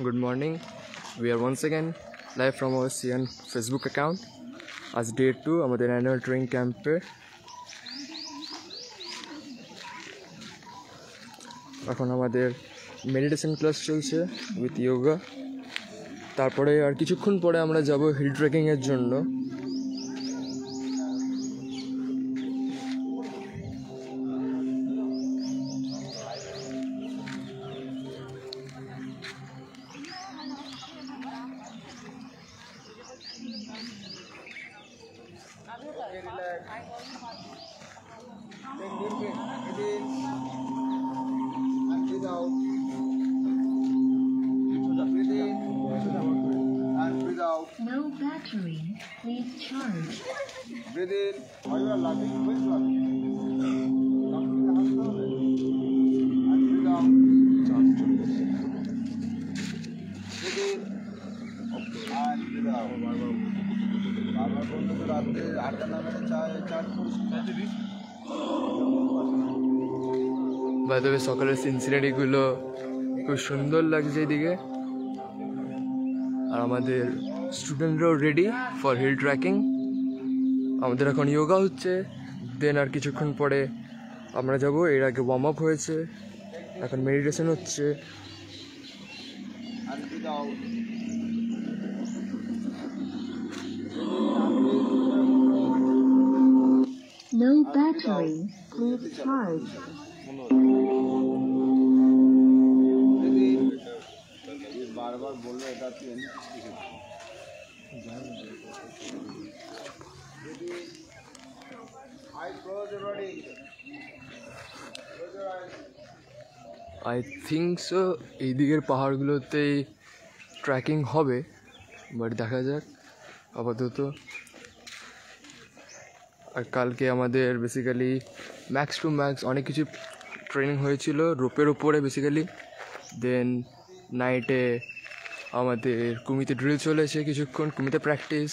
Good morning. We are once again live from our CN Facebook account. আজ day 2 আমাদের annual training ক্যাম্পে। এখন আমাদের মেডিটেশন ক্লাস চলছে উইথ যোগা। তারপরে আর কিছুক্ষণ পরে আমরা যাব হিল ট্রেকিংয়ের জন্য। No battery. Please charge. Breathe in. Are you laughing? Who is laughing? And breathe out. Breathe in. And breathe out. বারবার বলতে তো রাত্রে 8টা না বেলা চার্জ করছি। বাই দ্য ওয়ে সকালের সিনসিনারিগুলো খুব সুন্দর লাগছে এইদিকে। আর আমাদের স্টুডেন্টরাও রেডি ফর হিল ট্রেকিং। আমাদের এখন যোগা হচ্ছে, দেন আর কিছুক্ষণ পরে আমরা যাব। এর আগে ওয়ার্ম আপ হয়েছে, এখন মেডিটেশন হচ্ছে। And breathe out. No battery. Please charge. বারবার বললো এটা তুই আই থিঙ্ক সো এই দিকের পাহাড়গুলোতেই ট্রেকিং হবে, বাট দেখা যাক আপাতত। আর কালকে আমাদের বেসিক্যালি ম্যাক্স টু ম্যাক্স অনেক কিছু ট্রেনিং হয়েছিল রোপের ওপরে বেসিক্যালি। দেন নাইটে আমাদের কুমিতে ড্রিল চলেছে কিছুক্ষণ, কুমিতে প্র্যাকটিস।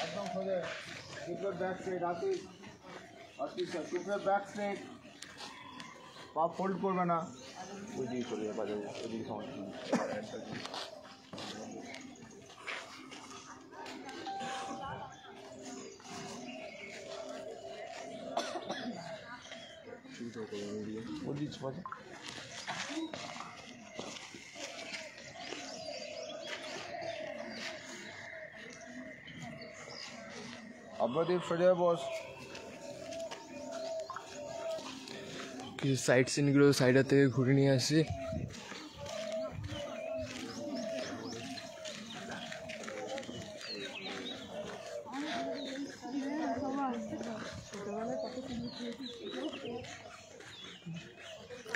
একদম সোজা কুকুরের ব্যাক সাইড কুকুরের ব্যাক সাইড পা ফোল্ড করবে না, ওইদিকে চলে যাবে বাজারে, ওইদিকে সমস্যা ওইদিকে বাজে। আব্বাদের সোজা বস। কিছু সাইড সিনগুলো সাইডের থেকে ঘুরে নিয়ে আসি।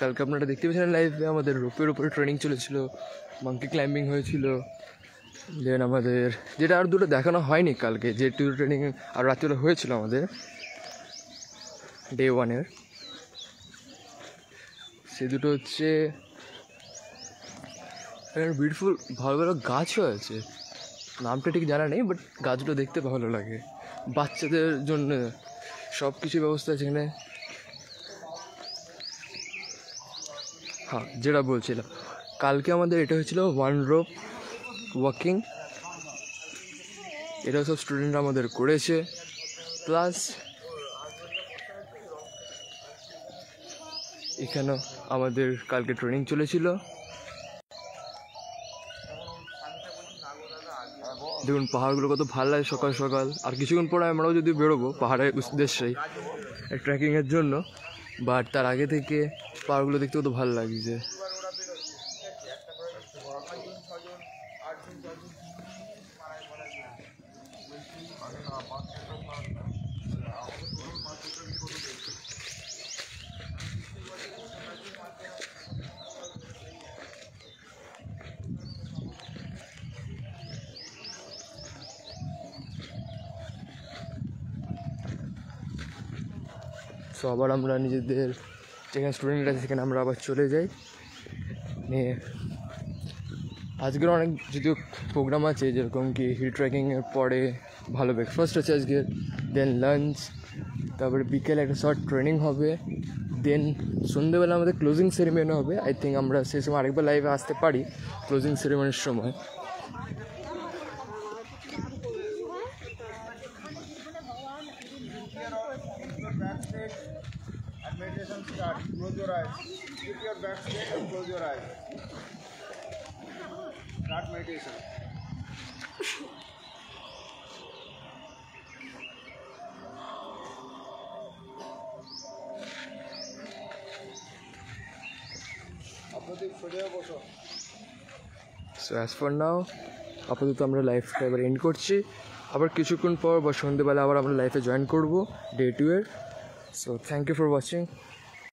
কালকে আপনারা দেখতে পেয়েছিলেন লাইভে আমাদের রোপের উপরে ট্রেনিং চলেছিল, মাঙ্কি ক্লাইম্বিং হয়েছিল। দেন আমাদের যেটা আর দুটো দেখানো হয়নি কালকে, যে টু ট্রেনিং আর রাত্রিবেলা হয়েছিল আমাদের ডে 1-এর, সে দুটো হচ্ছে বিউটিফুল। ভালো ভালো গাছও আছে, নামটা ঠিক জানা নেই, বাট গাছগুলো দেখতে ভালো লাগে। বাচ্চাদের জন্য সব কিছু ব্যবস্থা আছে এখানে। হ্যাঁ, যেটা বলছিলাম কালকে আমাদের এটা হয়েছিল ওয়ান রোপ ওয়াকিং। এটা সব স্টুডেন্টরা আমাদের করেছে। প্লাস এখানেও আমাদের কালকে ট্রেনিং চলেছিল। দেখুন পাহাড়গুলো কত ভালো লাগে সকাল সকাল। আর কিছুক্ষণ পরে আমরাও যদি বেরোবো পাহাড়ের উদ্দেশ্যেই ট্রেকিংয়ের জন্য, বাট তার আগে থেকে পাহাড়গুলো দেখতে কত ভালো লাগছে। সো আবার আমরা নিজেদের যেখানে স্টুডেন্ট আছে সেখানে আমরা আবার চলে যাই। নিয়ে আজকের অনেক যদিও প্রোগ্রাম আছে, যেরকম কি হিল ট্রেকিংয়ের পরে ভালো ব্রেকফাস্ট আছে আজকের, দেন লাঞ্চ, তারপরে বিকেলে একটা শর্ট ট্রেনিং হবে, দেন সন্ধ্যেবেলা আমাদের ক্লোজিং সেরিমনি হবে। আই থিঙ্ক আমরা সেই সময় আরেকবার লাইভে আসতে পারি ক্লোজিং সেরিমনির সময়। And meditation start. Close your eyes. Keep your back straight and close your eyes. Start meditation. আপনাদের ফিরে বসো। সো অ্যাজ ফর নাও আপাতত আমরা লাইফটা এবার এন্ড করছি। আবার কিছুক্ষণ পর বা সন্ধ্যেবেলা আবার আমরা লাইফে জয়েন করবো ডে 2 এর। So thank you for watching.